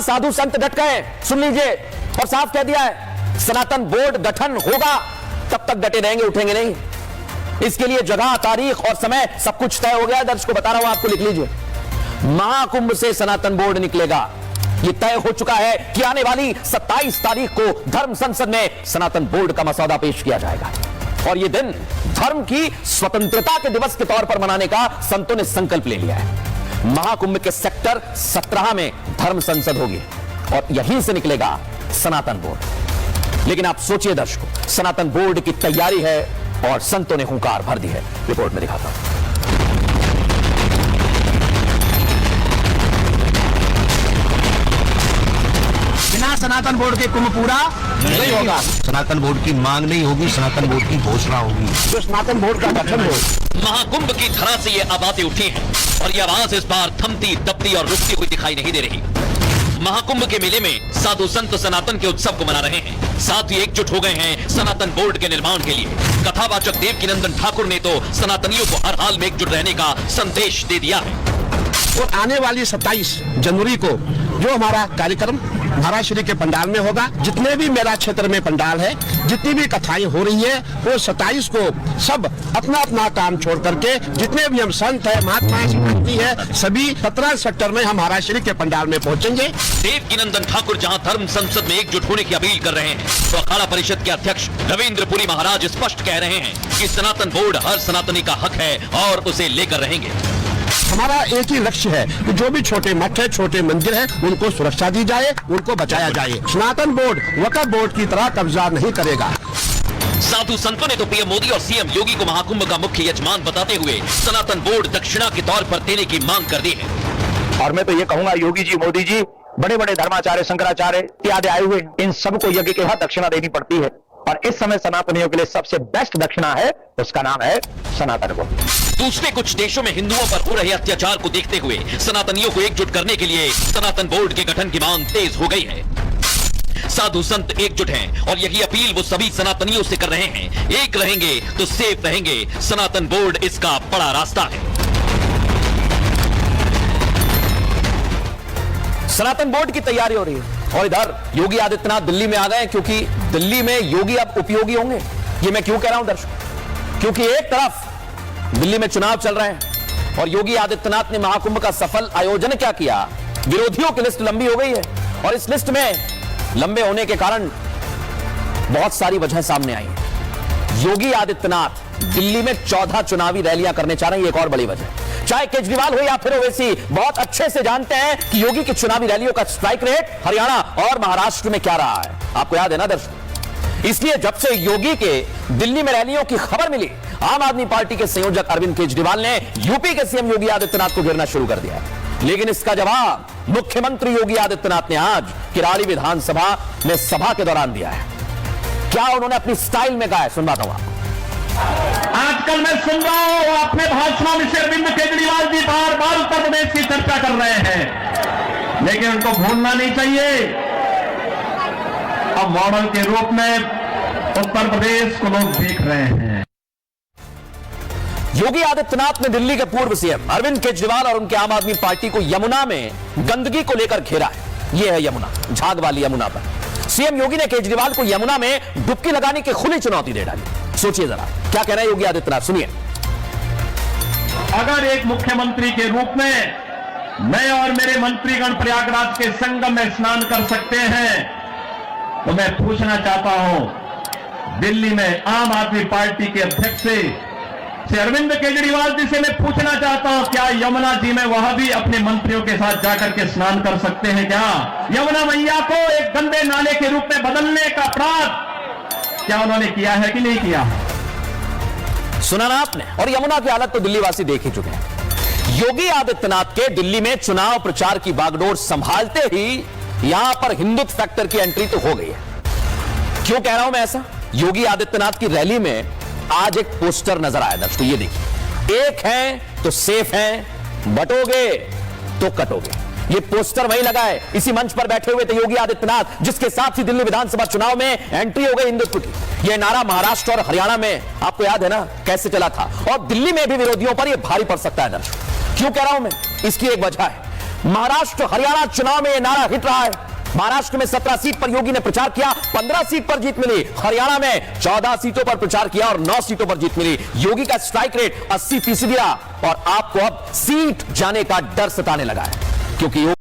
साधु संत डट गए, सुन लीजिए, और साफ कह दिया है सनातन बोर्ड गठन होगा, तब तक डटे रहेंगे, उठेंगे नहीं। इसके लिए जगह, तारीख और समय सब कुछ तय हो गया है। दर्शकों बता रहा हूं, आपको लिख लीजिए। महाकुंभ से सनातन बोर्ड निकलेगा, यह तय हो चुका है कि आने वाली 27 तारीख को धर्म संसद में सनातन बोर्ड का मसौदा पेश किया जाएगा। और यह दिन धर्म की स्वतंत्रता के दिवस के तौर पर मनाने का संतों ने संकल्प ले लिया है। महाकुंभ के सेक्टर 17 में धर्म संसद होगी और यहीं से निकलेगा सनातन बोर्ड। लेकिन आप सोचिए दर्शकों, सनातन बोर्ड की तैयारी है और संतों ने हुंकार भर दी है। रिपोर्ट में दिखाता हूं। बिना सनातन बोर्ड के कुंभ पूरा नहीं होगा। सनातन बोर्ड की मांग नहीं होगी, सनातन बोर्ड की घोषणा होगी। जो सनातन बोर्ड का गठन हो। महाकुंभ की धरा से ये आवाजें उठी हैं और ये आवाज इस बार थमती, दबती और रुकती हुई दिखाई नहीं दे रही। महाकुंभ के मेले में साधु संत सनातन के उत्सव को मना रहे हैं, साथ ही एकजुट हो गए हैं सनातन बोर्ड के निर्माण के लिए। कथावाचक देवकीनंदन ठाकुर ने तो सनातनियों को हर हाल में एकजुट रहने का संदेश दे दिया है। और आने वाली 27 जनवरी को जो हमारा कार्यक्रम महाराष्ट्र के पंडाल में होगा, जितने भी मेरा क्षेत्र में पंडाल है, जितनी भी कथाएं हो रही है, वो 27 को सब अपना अपना काम छोड़ करके, जितने भी हम संत है, महात्मा है, सभी 17 सेक्टर में हम महाराष्ट्र के पंडाल में पहुंचेंगे। देवकीनंदन ठाकुर जहां धर्म संसद में एकजुट होने की अपील कर रहे हैं, तो अखाड़ा परिषद के अध्यक्ष रविंद्र पुरी महाराज स्पष्ट कह रहे हैं कि सनातन बोर्ड हर सनातनी का हक है और उसे लेकर रहेंगे। हमारा एक ही लक्ष्य है कि जो भी छोटे मठ है, छोटे मंदिर है, उनको सुरक्षा दी जाए, उनको बचाया जाए। सनातन बोर्ड वक्फ बोर्ड की तरह कब्जा नहीं करेगा। साधु संतों ने तो पीएम मोदी और सीएम योगी को महाकुंभ का मुख्य यजमान बताते हुए सनातन बोर्ड दक्षिणा के तौर पर देने की मांग कर दी है। और मैं तो ये कहूंगा, योगी जी, मोदी जी, बड़े बड़े धर्माचार्य, शंकराचार्य इत्यादि आए हुए, इन सबको यज्ञ के बाद दक्षिणा देनी पड़ती है। और इस समय सनातनियों के लिए सबसे बेस्ट दक्षिणा है, उसका नाम है सनातन बोर्ड। दूसरे कुछ देशों में हिंदुओं पर हो रहे अत्याचार को देखते हुए सनातनियों को एकजुट करने के लिए सनातन बोर्ड के गठन की मांग तेज हो गई है। साधु संत एकजुट हैं और यही अपील वो सभी सनातनियों से कर रहे हैं। एक रहेंगे तो सेफ रहेंगे, सनातन बोर्ड इसका बड़ा रास्ता है। सनातन बोर्ड की तैयारी हो रही है और इधर योगी आदित्यनाथ दिल्ली में आ गए, क्योंकि दिल्ली में योगी अब उपयोगी होंगे। ये मैं क्यों कह रहा हूं दर्शकों, क्योंकि एक तरफ दिल्ली में चुनाव चल रहे हैं और योगी आदित्यनाथ ने महाकुंभ का सफल आयोजन क्या किया, विरोधियों की लिस्ट लंबी हो गई है। और इस लिस्ट में लंबे होने के कारण बहुत सारी वजह सामने आई है। योगी आदित्यनाथ दिल्ली में 14 चुनावी रैलियां करने चाह रहे हैं, एक और बड़ी वजह। चाहे केजरीवाल हो या फिर ओवैसी, बहुत अच्छे से जानते हैं कि योगी की चुनावी रैलियों का स्ट्राइक रेट हरियाणा और महाराष्ट्र में क्या रहा है। आपको याद है ना दर्शकों। इसलिए जब से योगी के दिल्ली में रैलियों की खबर मिली, आम आदमी पार्टी के संयोजक अरविंद केजरीवाल ने यूपी के सीएम योगी आदित्यनाथ को घेरना शुरू कर दिया है। लेकिन इसका जवाब मुख्यमंत्री योगी आदित्यनाथ ने आज किराड़ी विधानसभा में सभा के दौरान दिया है। क्या उन्होंने अपनी स्टाइल में कहा है, सुनवाता हूं आपको। आजकल मैं सुन रहा हूं अपने भाषणों में से अरविंद केजरीवाल जी बार बार उत्तर प्रदेश की चर्चा कर रहे हैं, लेकिन उनको भूलना नहीं चाहिए, अब मॉडल के रूप में उत्तर प्रदेश को लोग देख रहे हैं। योगी आदित्यनाथ ने दिल्ली के पूर्व सीएम अरविंद केजरीवाल और उनके आम आदमी पार्टी को यमुना में गंदगी को लेकर घेरा है। यह है यमुना, झाग वाली यमुना पर सीएम योगी ने केजरीवाल को यमुना में डुबकी लगाने की खुली चुनौती दे डाली। सोचिए जरा क्या कह रहे हैं योगी आदित्यनाथ, सुनिए। अगर एक मुख्यमंत्री के रूप में मैं और मेरे मंत्रीगण प्रयागराज के संगम में स्नान कर सकते हैं, तो मैं पूछना चाहता हूं दिल्ली में आम आदमी पार्टी के अध्यक्ष से अरविंद केजरीवाल जी से मैं पूछना चाहता हूं, क्या यमुना जी में वह भी अपने मंत्रियों के साथ जाकर के स्नान कर सकते हैं? क्या यमुना मैया को एक गंदे नाले के रूप में बदलने का अपराध क्या उन्होंने किया है कि नहीं किया? सुना ना आपने। और यमुना की हालत तो दिल्ली वासी देख ही चुके हैं। योगी आदित्यनाथ के दिल्ली में चुनाव प्रचार की बागडोर संभालते ही यहां पर हिंदुत्व फैक्टर की एंट्री तो हो गई है। क्यों कह रहा हूं मैं ऐसा? योगी आदित्यनाथ की रैली में आज एक पोस्टर नजर आया दर्शकों, ये देखिए। एक है तो सेफ है, बटोगे तो कटोगे। ये पोस्टर वही लगा है, इसी मंच पर बैठे हुए थे योगी आदित्यनाथ, जिसके साथ ही दिल्ली विधानसभा चुनाव में एंट्री हो गई हिंदुत्व की। यह नारा महाराष्ट्र और हरियाणा में आपको याद है ना कैसे चला था, और दिल्ली में भी विरोधियों पर यह भारी पड़ सकता है दर्शकों। क्यों कह रहा हूं मैं? इसकी एक वजह है। महाराष्ट्र हरियाणा चुनाव में यह नारा हिट रहा है। महाराष्ट्र में 17 सीट पर योगी ने प्रचार किया, 15 सीट पर जीत मिली। हरियाणा में 14 सीटों पर प्रचार किया और 9 सीटों पर जीत मिली। योगी का स्ट्राइक रेट 80% रहा और आपको अब सीट जाने का डर सताने लगा है, क्योंकि